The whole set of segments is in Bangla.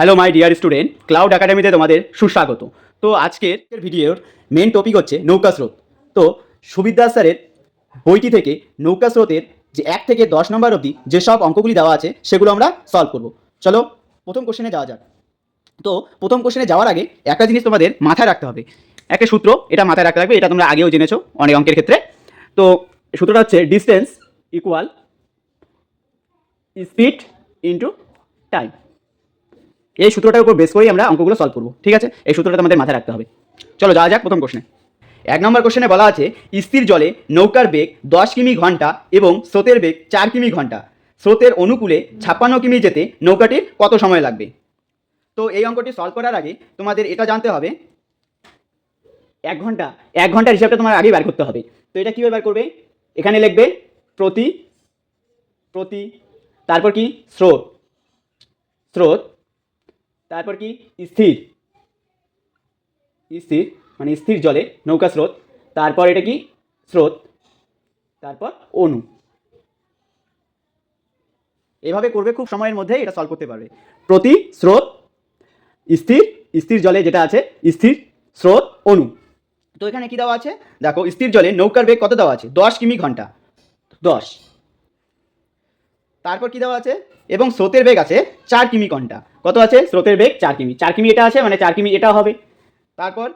Hello my dear student, cloud একাডেমিতে তোমাদের সুস্বাগত। তো আজকের ভিডিওর মেন টপিক হচ্ছে নৌকা স্রোত। তো সুবিদ্যা স্যারের বইটি থেকে নৌকা স্রোতের যে 1 থেকে 10 নম্বর অবধি যেসব অঙ্কগুলি দেওয়া আছে সেগুলো আমরা সলভ করব। চলো প্রথম কোশ্চেনে যাওয়া যাক। তো প্রথম কোশ্চেনে যাওয়ার আগে একটা জিনিস তোমাদের মাথায় রাখতে হবে, একটা সূত্র, এটা মাথায় রাখতে লাগবে। এটা তোমরা আগেও জেনেছো অনেক অঙ্কের ক্ষেত্রে। তো সূত্রটা হচ্ছে distance equal speed into time. এই সূত্রটার উপর বেস করেই আমরা অঙ্কগুলো সলভ করবো, ঠিক আছে? এই সূত্রটা আমাদের মাথায় রাখতে হবে। চলো যাওয়া যাক প্রথম কোশ্চেনে। 1 নম্বর কোশ্চেনে বলা আছে স্থির জলে নৌকার বেগ 10 কিমি ঘন্টা এবং স্রোতের বেগ 4 কিমি ঘন্টা। স্রোতের অনুকূলে 56 কিমি যেতে নৌকাটির কত সময় লাগবে? তো এই অঙ্কটি সলভ করার আগে তোমাদের এটা জানতে হবে, 1 ঘন্টার হিসাবটা তোমার আগে বার করতে হবে। তো এটা কীভাবে বার করবে? এখানে লিখবে প্রতি প্রতি তারপর কি স্রোত, স্রোত, তারপর কি স্থির, স্থির মানে স্থির জলে নৌকা স্রোত, তারপর এটা কি স্রোত, তারপর অনু। এভাবে করবে, খুব সময়ের মধ্যে এটা সলভ করতে পারবে। প্রতি, স্রোত, স্থির, স্থির জলে যেটা আছে স্থির, স্রোত, অনু। তো এখানে কি দেওয়া আছে দেখো, স্থির জলে নৌকার বেগ কত দেওয়া আছে? 10 কিমি ঘন্টা, 10। তারপর কি দেওয়া আছে? এবং স্রোতের বেগ আছে 4 কিমি ঘন্টা। কত আছে? স্রোতের বেগ 4 কিমি, 4 কিমি এটা আছে মানে 4 কিমি এটা হবে। তারপর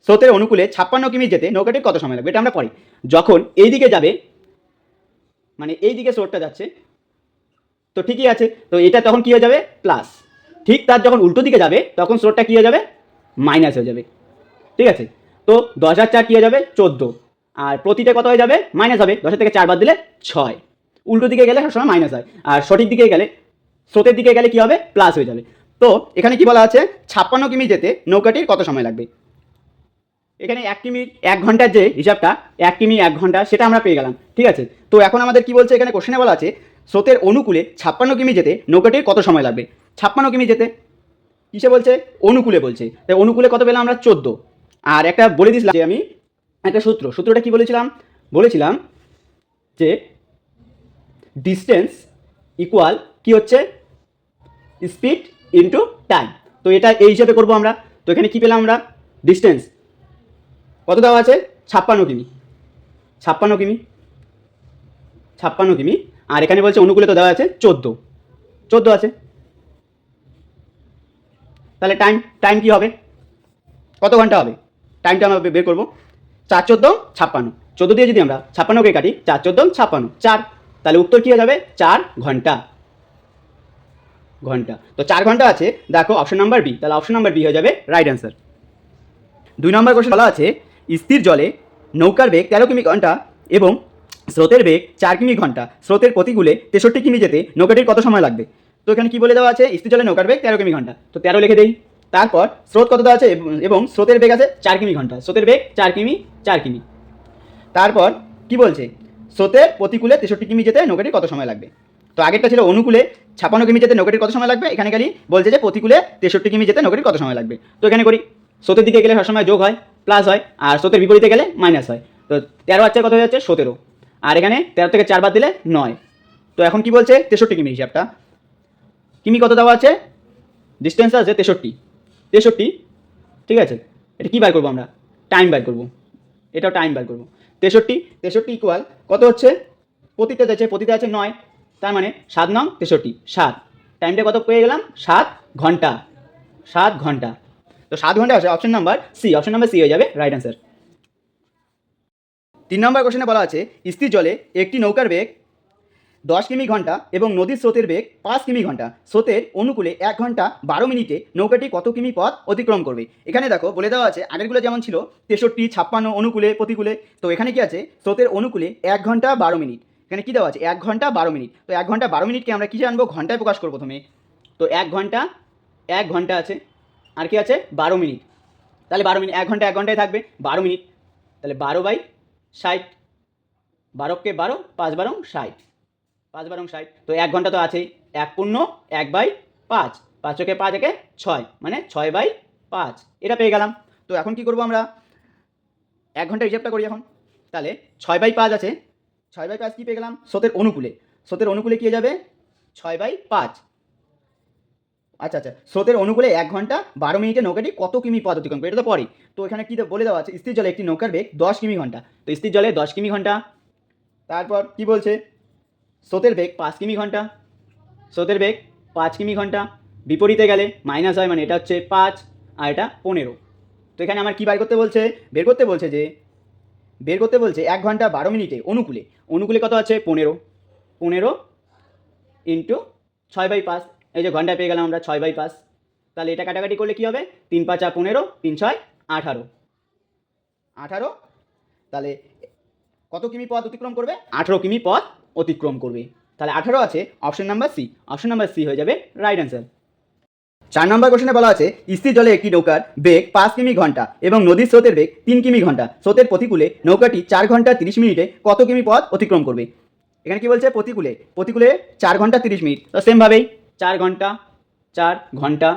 স্রোতের অনুকূলে 56 কিমি যেতে নৌকাটির কত সময় লাগবে? এটা আমরা পড়ি। যখন এই দিকে যাবে, মানে এই দিকে স্রোতটা যাচ্ছে, তো ঠিকই আছে, তো এটা তখন কি হয়ে যাবে? প্লাস। ঠিক তার যখন উল্টো দিকে যাবে তখন স্রোতটা কি হয়ে যাবে? মাইনাস হয়ে যাবে, ঠিক আছে? তো 10 আর 4 কি হয়ে যাবে? 14। আর প্রতিটা কত হয়ে যাবে? মাইনাস হবে। 10 থেকে 4 বাদ দিলে 6। উল্টো দিকে গেলে সবসময় মাইনাস হয়, আর সঠিক দিকে গেলে, স্রোতের দিকে গেলে কি হবে? প্লাস হয়ে যাবে। তো এখানে কি বলা আছে? 56 কিমি যেতে নৌকাটির কত সময় লাগবে? এখানে 1 কিমি 1 ঘন্টার যে হিসাবটা, 1 কিমি 1 ঘন্টা, সেটা আমরা পেয়ে গেলাম, ঠিক আছে? তো এখন আমাদের কি বলছে? এখানে কোশ্চেনে বলা আছে স্রোতের অনুকূলে 56 কিমি যেতে নৌকাটির কত সময় লাগবে? 56 কিমি যেতে কিসে বলছে? অনুকূলে বলছে। তাই অনুকূলে কত পেলাম আমরা? 14। আর একটা বলে দিয়েছিলাম যে আমি একটা সূত্রটা কি বলেছিলাম? বলেছিলাম যে ডিস্টেন্স ইকুয়াল কি হচ্ছে? Speed into time. তো এটা এই হিসাবে করবো আমরা। তো এখানে কি পেলাম আমরা? ডিস্টেন্স কত দেওয়া আছে? 56 কিমি, 56 কিমি, 56 কিমি। আর এখানে বলছে অনুকূলে তো দেওয়া আছে 14, 14 আছে। তাহলে টাইম, টাইম কি হবে? কত ঘন্টা হবে? টাইমটা আমরা বের করবো। 4 14 56, 14 দিয়ে যদি আমরা 56কে কাটি, 4 14 56, 4। তাহলে উত্তর কি হয়ে যাবে? 4 ঘন্টা, ঘন্টা। তো 4 ঘন্টা আছে, দেখো অপশন নাম্বার বি। তাহলে অপশন নাম্বার বি হয়ে যাবে রাইট অ্যান্সার। 2 নম্বর কোশ্চেন বলা আছে স্থির জলে নৌকার বেগ 13 কিমি ঘন্টা এবং স্রোতের বেগ 4 কিমি ঘন্টা। স্রোতের প্রতিকূলে 63 কিমি যেতে নৌকাটির কত সময় লাগবে? তো এখানে কি বলে দেওয়া আছে? স্থির জলে নৌকার বেগ 13 কিমি ঘন্টা, তো 13 লিখে দেই। তারপর স্রোত কত দেওয়া আছে এবং স্রোতের বেগ আছে 4 কিমি ঘন্টা, স্রোতের বেগ 4 কিমি, 4 কিমি। তারপর কি বলছে? স্রোতের প্রতিকূলে 63 কিমি যেতে নৌকাটির কত সময় লাগবে? তো আগেরটা ছিল অনুকূলে 56 কিমি যেতে নৌকাটির কত সময় লাগবে, এখানে খালি বলছে যে প্রতিকূলে 63 কিমি যেতে নৌকাটির কত সময় লাগবে। তো এখানে করি, স্রোতের দিকে গেলে সবসময় যোগ হয়, প্লাস হয়, আর স্রোতের বিপরীতে গেলে মাইনাস হয়। তো 13 আর 4 কত হয়ে যাচ্ছে? 17। আর এখানে 13 থেকে 4 বাদ দিলে 9। তো এখন কি বলছে? 63 কিমি হিসাবটা। কিমি কত দেওয়া আছে? ডিস্টেন্স আছে 63, 63, ঠিক আছে? এটা কি বার করবো আমরা? টাইম বার করবো, এটাও টাইম বার করবো। 63, 63 ইকুয়াল কত হচ্ছে? প্রতিটা আছে 9, তার মানে 7 9 63, 7। টাইমটা কত পেয়ে গেলাম? 7 ঘন্টা, 7 ঘন্টা। তো 7 ঘন্টা আছে option number C, option number C হয়ে যাবে রাইট অ্যান্সার। 3 নম্বর কোশ্চেনে বলা আছে স্থির জলে একটি নৌকার বেগ 10 কিমি ঘন্টা এবং নদীর স্রোতের বেগ 5 কিমি ঘন্টা। স্রোতের অনুকূলে 1 ঘন্টা 12 মিনিটে নৌকাটি কত কিমি পথ অতিক্রম করবে? এখানে দেখো বলে দেওয়া আছে, আগেরগুলো যেমন ছিল 63 56 অনুকূলে প্রতিকূলে, তো এখানে কি আছে? স্রোতের অনুকূলে 1 ঘন্টা 12 মিনিট। এখানে কি দেওয়া আছে? 1 ঘন্টা 12 মিনিট। তো 1 ঘন্টা 12 মিনিটকে আমরা কি জানবো? ঘন্টায় প্রকাশ করবো প্রথমে। তো 1 ঘন্টা, 1 ঘন্টা আছে, আর কি আছে? 12 মিনিট। তাহলে 12 মিনিট, 1 ঘন্টা 1 ঘন্টায় থাকবে 12 মিনিট। তাহলে 12/60, 12কে 12, 5 12 60, 5 12 60। তো 1 ঘন্টা তো আছেই, 1 পূর্ণ 1/5, 5 চোখে 5 একে 6, মানে 6/5, এটা পেয়ে গেলাম। তো এখন কি করবো আমরা? 1 ঘন্টা হিসাবটা করি এখন। তাহলে 6/5 আছে, 6/5 কি পেয়ে গেলাম? স্রোতের অনুকূলে, স্রোতের অনুকূলে কি হয়ে যাবে? 6/5, আচ্ছা আচ্ছা, স্রোতের অনুকূলে 1 ঘন্টা 12 মিনিটে নৌকাটি কত কিমি পথ অতিক্রম করে, এটা তো পরে। তো এখানে কি বলে দেওয়া আছে, স্থির জলে একটি নৌকার বেগ 10 কিমি ঘন্টা। তো স্থির জলে 10 কিমি ঘন্টা। তারপর কি বলছে, স্রোতের বেগ 5 কিমি ঘন্টা। স্রোতের বেগ 5 কিমি ঘন্টা। বিপরীতে গেলে মাইনাস হয়, মানে এটা হচ্ছে 5 আর এটা 15। তো এখানে আমার কি বের করতে বলছে 1 ঘন্টা 12 মিনিটে অনুকূলে। অনুকূলে কত আছে, 15। 15 ইন্টু 6/5। এই যে ঘন্টায় পেয়ে গেলাম আমরা 6/5। তাহলে এটা কাটাকাটি করলে কি হবে, 3 5 15, 3 6 18। 18, তাহলে কত কিমি পথ অতিক্রম করবে, 18 কিমি পথ অতিক্রম করবে। তাহলে 18 আছে option number C. Option number C হয়ে যাবে রাইট অ্যান্সার। 4 নম্বর কোশ্চেনে বলা আছে, স্থির জলে একটি নৌকার বেগ 5 কিমি ঘন্টা এবং নদীর স্রোতের বেগ 3 কিমি ঘন্টা। স্রোতের প্রতিকূলে নৌকাটি 4 ঘন্টা 30 মিনিটে কত কিমি পথ অতিক্রম করবে। এখানে কি বলছে, প্রতিকূলে 4 ঘন্টা 30 মিনিট। তো সেমভাবেই 4 ঘন্টা, 4 ঘন্টা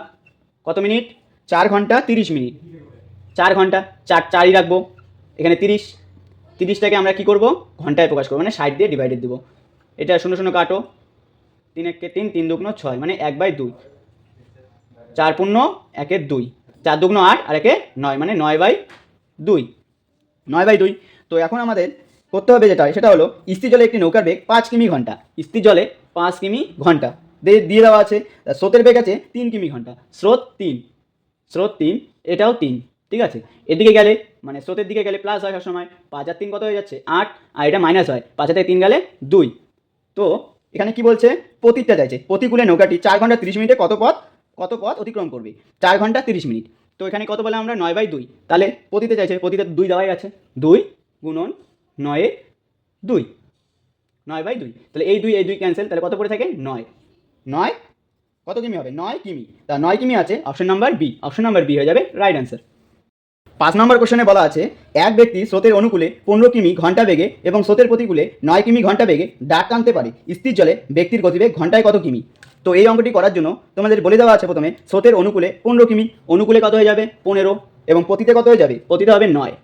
কত মিনিট, 4 ঘন্টা 30 মিনিট। 4 ঘন্টা, 4ই রাখবো। এখানে 30টাকে আমরা কি করব, ঘন্টায় প্রকাশ করবো, মানে 60 দিয়ে ডিভাইডেড দেবো। এটা 0 0 কাটো, 3 1 3, 3 2 6, মানে 1/2। 4 পূর্ণ 1 2, 4 2 8 আর 1 9, মানে 9/2। 9/2। তো এখন আমাদের করতে হবে যেটা, সেটা হলো স্থির জলে একটি নৌকার বেগ 5 কিমি ঘন্টা। স্থির জলে 5 কিমি ঘন্টা দিয়ে দেওয়া আছে। স্রোতের বেগ আছে 3 কিমি ঘন্টা। স্রোত 3, এটাও 3। ঠিক আছে, এদিকে গেলে মানে স্রোতের দিকে গেলে প্লাস হয় সবসময়। 5 আর 3 কত হয়ে যাচ্ছে, 8, আর এটা মাইনাস হয়। 5 থেকে 3 গেলে 2। তো এখানে কি বলছে, প্রতিটা চাইছে, প্রতিকূলে নৌকাটি 4 ঘন্টা 30 মিনিটে কত পথ অতিক্রম করবে। 4 ঘন্টা 30 মিনিট। তো এখানে কত বলে আমরা, 9/2। তাহলে প্রতিতে চাইছে, প্রতিতে 2 দেওয়াই আছে। 2 গুণন 9 2, 9/2। তাহলে এই 2 ক্যান্সেল, তাহলে কত পড়ে থাকে, 9। 9 কত কিমি হবে, 9 কিমি। তা 9 কিমি আছে option number B. Option number B হয়ে যাবে রাইট অ্যান্সার। 5 নম্বর কোশ্চেনে বলা আছে, এক ব্যক্তি স্রোতের অনুকূলে 15 কিমি ঘন্টা বেগে এবং স্রোতের প্রতিকূলে 9 কিমি ঘন্টা বেগে ডাক টানতে পারে। স্থির জলে ব্যক্তির গতিবেগ ঘন্টায় কত কিমি। তো এই অঙ্কটি করার জন্য তোমাদের বলে দেওয়া আছে, প্রথমে স্রোতের অনুকূলে 15 কিমি, অনুকূলে কত হয়ে যাবে 15, এবং প্রতিতে কত হয়ে যাবে, প্রতিতে হবে 9।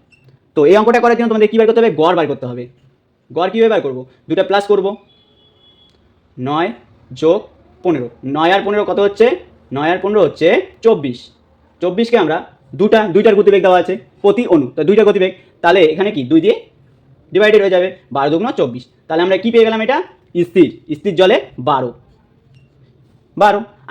তো এই অঙ্কটা করার জন্য তোমাদের কী বার করতে হবে, গড় বার করতে হবে। গড় কীভাবে বার করবো, দুটো প্লাস করব, 9 যোগ 15। 9 আর 15 কত হচ্ছে, 9 আর 15 হচ্ছে 24। 24কে আমরা দুইটার গতিবেগ দেওয়া আছে প্রতি অণু, তো দুইটা গতিবেগ, তাহলে এখানে কি 2 দিয়ে ডিভাইডেড হয়ে যাবে। 12 2 24। তাহলে আমরা কি পেয়ে গেলাম, এটা স্থির জলে 12।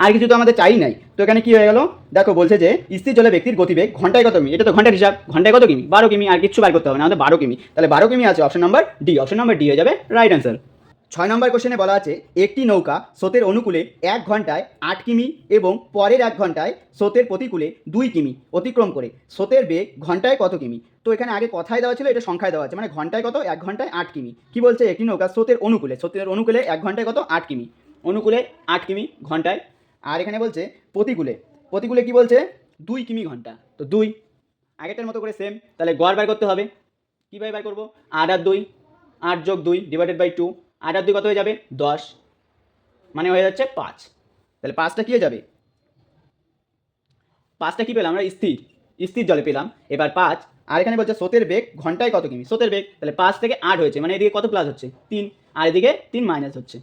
আর কিছু তো আমাদের চাই নাই। তো এখানে কি হয়ে গেল, দেখো বলছে যে স্থির জলে ব্যক্তির গতিবেগ ঘন্টায় কত কিমি। এটা তো ঘন্টার হিসাব, ঘন্টায় কত কিমি, 12 কিমি। আর কিছু বার করতে হবে না, আমাদের 12 কিমি। তাহলে 12 কিমি আছে option number D. Option number D হয়ে যাবে রাইট অ্যান্সার। 6 নম্বর কোশ্চেনে বলা আছে, একটি নৌকা স্রোতের অনুকূলে 1 ঘন্টায় 8 কিমি এবং পরের 1 ঘন্টায় স্রোতের প্রতিকূলে 2 কিমি অতিক্রম করে। স্রোতের বেগ ঘন্টায় কত কিমি। তো এখানে আগে কথায় দেওয়া ছিল, এটা সংখ্যায় দেওয়া আছে, মানে ঘন্টায় কত, 1 ঘন্টায় 8 কিমি। কি বলছে, একটি নৌকা স্রোতের অনুকূলে 1 ঘন্টায় কত, 8 কিমি। অনুকূলে 8 কিমি ঘন্টায়। আর এখানে বলছে প্রতিকূলে কি বলছে, 2 কিমি ঘন্টা। তো 2, আগেরটার মতো করে সেম। তাহলে গড় বার করতে হবে, কীভাবে বার করবো, 8 আর 2, 8 যোগ 2 ডিভাইডেড বাই 2। 8 আর 2 কত হয়ে যাবে, 10, মানে হয়ে যাচ্ছে 5। তাহলে 5টা কী হয়ে যাবে, 5টা কী পেলাম আমরা, স্থির জলে পেলাম। এবার 5, আর এখানে বলছে স্রোতের বেগ ঘন্টায় কত কিমি। স্রোতের বেগ, তাহলে 5 থেকে 8 হয়েছে, মানে এদিকে কত প্লাস হচ্ছে, 3, আর এদিকে 3 মাইনাস হচ্ছে।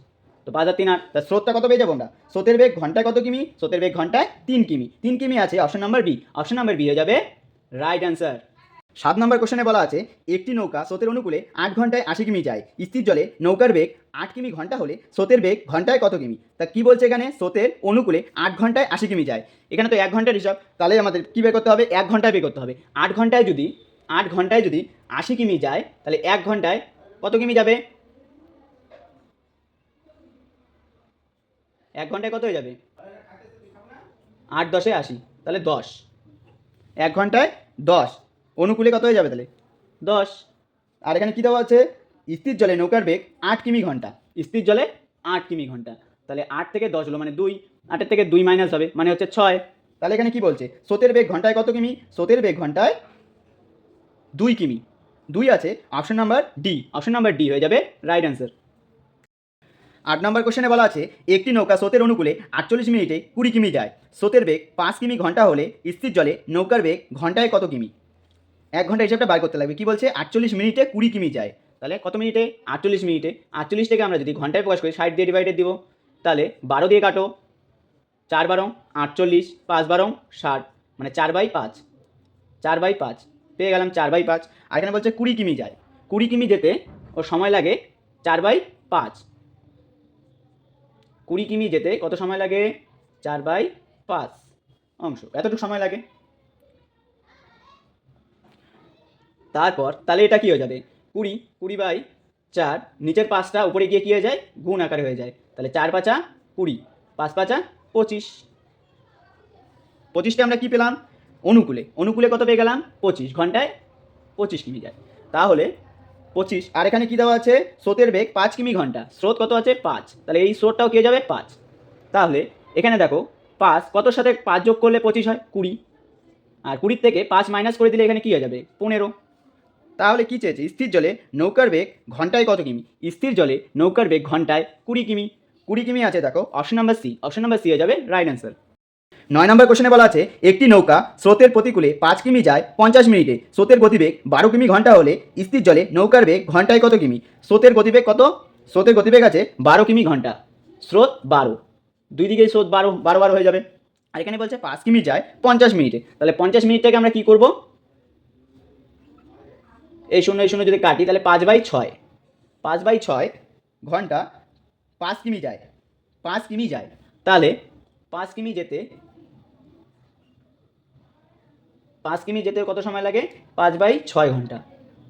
তো 5 আর 3 8, তা স্রোতটা কত পেয়ে যাবো আমরা, স্রোতের বেগ ঘন্টায় কত কিমি, স্রোতের বেগ ঘন্টায় 3 কিমি। 3 কিমি আছে option number B. Option number B হয়ে যাবে রাইট অ্যান্সার। 7 নম্বর কোশ্চেনে বলা আছে, একটি নৌকা স্রোতের অনুকূলে 8 ঘন্টায় 80 কিমি যায়। স্থির জলে নৌকার বেগ 8 কিমি ঘন্টা হলে স্রোতের বেগ ঘন্টায় কত কিমি। তা কি বলছে এখানে, স্রোতের অনুকূলে 8 ঘন্টায় 80 কিমি যায়। এখানে তো 1 ঘন্টার হিসাব, তাহলে আমাদের কী বের করতে হবে, 1 ঘন্টায় বের করতে হবে। 8 ঘন্টায় যদি 80 কিমি যায়, তাহলে 1 ঘন্টায় কত কিমি যাবে, 1 ঘন্টায় কত হয়ে যাবে, 8 10 80, তাহলে 10। 1 ঘন্টায় 10, অনুকূলে কত হয়ে যাবে, তাহলে 10। আর এখানে কী দেওয়া আছে, স্থির জলে নৌকার বেগ 8 কিমি ঘন্টা। স্থির জলে 8 কিমি ঘন্টা, তাহলে 8 থেকে 10 হলো মানে 2, 8 থেকে 2 মাইনাস হবে, মানে হচ্ছে 6। তাহলে এখানে কি বলছে, স্রোতের বেগ ঘন্টায় কত কিমি, স্রোতের বেগ ঘন্টায় 2 কিমি। 2 আছে option number D. Option number D হয়ে যাবে রাইট অ্যান্সার। 8 নম্বর কোশ্চেনে বলা আছে, একটি নৌকা স্রোতের অনুকূলে 48 মিনিটে 20 কিমি যায়। স্রোতের বেগ 5 কিমি ঘন্টা হলে স্থির জলে নৌকার বেগ ঘন্টায় কত কিমি। 1 ঘন্টা হিসাবটা বার করতে লাগবে। কি বলছে, 48 মিনিটে 20 কিমি যায়। তাহলে কত মিনিটে, 48 মিনিটে। 48 থেকে আমরা যদি ঘন্টায় প্রকাশ করি, 60 দিয়ে ডিভাইডেড দিব, তাহলে 12 দিয়ে কাটো, 4 × 48, 5 × 60, মানে 4/5, 4/5 পেয়ে গেলাম 4/5। আর এখানে বলছে 20 কিমি যায়, 20 কিমি যেতে ওর সময় লাগে 4/5, 20 কিমি যেতে কত সময় লাগে? 4/5 অংশ, এতটুকু সময় লাগে। তারপর তাহলে এটা কী হয়ে যাবে? 20/4, নিচের 5টা উপরে গিয়ে কী হয়ে যায়? গুণ আকারে হয়ে যায়। তাহলে 4×5 20, 5×5 25, 25টা আমরা কী পেলাম? অনুকূলে, অনুকূলে কত পেয়ে গেলাম? 25, ঘন্টায় 25 কিমি যায়। তাহলে 25, আর এখানে কী দেওয়া আছে? স্রোতের বেগ 5 কিমি ঘন্টা, স্রোত কত আছে? 5, তাহলে এই স্রোতটাও কী হয়ে যাবে? 5। তাহলে এখানে দেখো 5 কতর সাথে 5 যোগ করলে 25 হয়? 20, আর 20 থেকে 5 মাইনাস করে দিলে এখানে কী হয়ে যাবে? 15। তাহলে কী চেয়েছে? স্থির জলে নৌকার বেগ ঘন্টায় কত কিমি? স্থির জলে নৌকার বেগ ঘন্টায় 20 কিমি। 20 কিমি আছে, দেখো option number C, option number C হয়ে যাবে রাইট অ্যান্সার। 9 নম্বর কোশ্চেনে বলা আছে একটি নৌকা স্রোতের প্রতিকূলে 5 কিমি যায় 50 মিনিটে, স্রোতের গতিবেগ 12 কিমি ঘন্টা হলে স্থির জলে নৌকার বেগ ঘন্টায় কত কিমি? স্রোতের গতিবেগ কত? স্রোতের গতিবেগ আছে 12 কিমি ঘন্টা, স্রোত 12, দুই দিকেই স্রোত 12 12 হয়ে যাবে। আর এখানে বলছে 5 কিমি যায় 50 মিনিটে, তাহলে 50 মিনিটটাকে আমরা কী করব? এই শূন্য যদি কাটি তাহলে 5/6, 5/6 ঘন্টা 5 কিমি যায়, 5 কিমি যায়, তাহলে 5 কিমি যেতে 5 কিমি যেতে কত সময় লাগে? 5/6 ঘন্টা।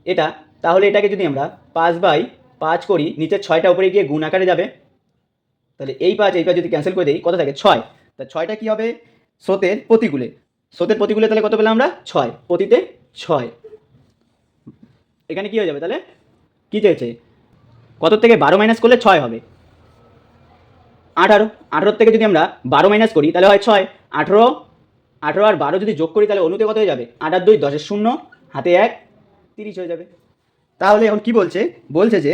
এটা তাহলে এটাকে যদি আমরা 5/5 করি, নিচের 6টা উপরে গিয়ে গুণ আকারে যাবে, তাহলে এই 5 যদি ক্যান্সেল করে দিই কত থাকে? 6। তা 6টা কী হবে? স্রোতের প্রতিকূলে, স্রোতের প্রতিকূলে তাহলে কত পেলাম আমরা? 6, প্রতিতে 6। এখানে কী হয়ে যাবে তাহলে? কী চেয়েছে? কত থেকে 12 মাইনাস করলে 6 হবে? 18, 18 থেকে যদি আমরা 12 মাইনাস করি তাহলে হয় 6, 18, 18 আর 12 যদি যোগ করি তাহলে অনুতে কত হয়ে যাবে? 8 আর 2 10, 0 হাতে 1, 30 হয়ে যাবে। তাহলে এখন কি বলছে? বলছে যে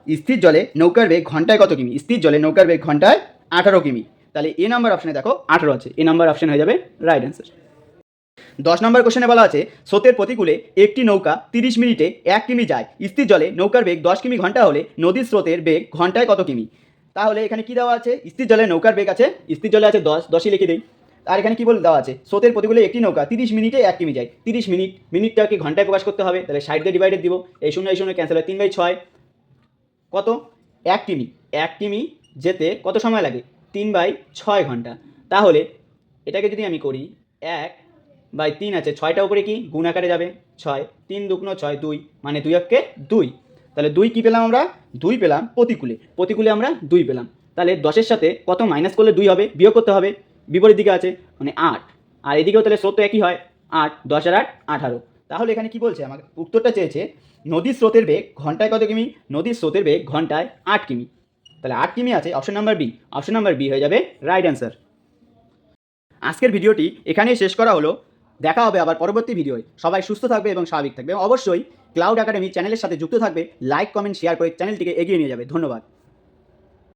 স্থির জলে নৌকার বেগ ঘন্টায় কত কিমি? স্থির জলে নৌকার বেগ ঘন্টায় 18 কিমি। তাহলে এ নাম্বার অপশানে দেখো 18 আছে, এ নাম্বার অপশান হয়ে যাবে রাইট অ্যান্সার। 10 নম্বর কোশ্চেনে বলা আছে স্রোতের প্রতিকূলে একটি নৌকা 30 মিনিটে 1 কিমি যায়, স্থির জলে নৌকার বেগ 10 কিমি ঘন্টা হলে নদীর স্রোতের বেগ ঘন্টায় কত কিমি? তাহলে এখানে কি দেওয়া আছে? স্থির জলে নৌকার বেগ আছে, স্থির জলে আছে 10, 10ই লিখে দিই। আর এখানে কি বলে দেওয়া আছে? স্রোতের প্রতিকূলে একটি নৌকা 30 মিনিটে 1 কিমি যায়, 30 মিনিট, মিনিটটাকে ঘন্টায় প্রকাশ করতে হবে, তাহলে 60 দিয়ে ডিভাইডেড দিব, এই শূন্য ক্যান্সেল হয়, 3/6 কত? 1 কিমি, 1 কিমি যেতে কত সময় লাগে? 3/6 ঘন্টা। তাহলে এটাকে যদি আমি করি 1/3 আছে, 6টা উপরে কি গুণ আকারে যাবে, 6, 3 2 6, 2, মানে 2 1 2, তাহলে 2 কী পেলাম আমরা? 2 পেলাম প্রতিকূলে, প্রতিকূলে আমরা 2 পেলাম। তাহলে 10-এর সাথে কত মাইনাস করলে 2 হবে? বিয়োগ করতে হবে, বিপরীত দিকে আছে মানে 8, আর এদিকেও তাহলে স্রোত তো একই হয়, 8, 10 আর 8 18। তাহলে এখানে কি বলছে? আমাকে উত্তরটা চেয়েছে নদীর স্রোতের বেগ ঘন্টায় কত কিমি? নদীর স্রোতের বেগ ঘন্টায় 8 কিমি। তাহলে 8 কিমি আছে, option number B, option number B হয়ে যাবে রাইট অ্যান্সার। আজকের ভিডিওটি এখানেই শেষ করা হলো, দেখা হবে আবার পরবর্তী ভিডিওয়। সবাই সুস্থ থাকবে এবং স্বাভাবিক থাকবে, এবং অবশ্যই ক্লাউড একাডেমি চ্যানেলের সাথে যুক্ত থাকবে, লাইক কমেন্ট শেয়ার করে চ্যানেলটিকে এগিয়ে নিয়ে যাবে। ধন্যবাদ।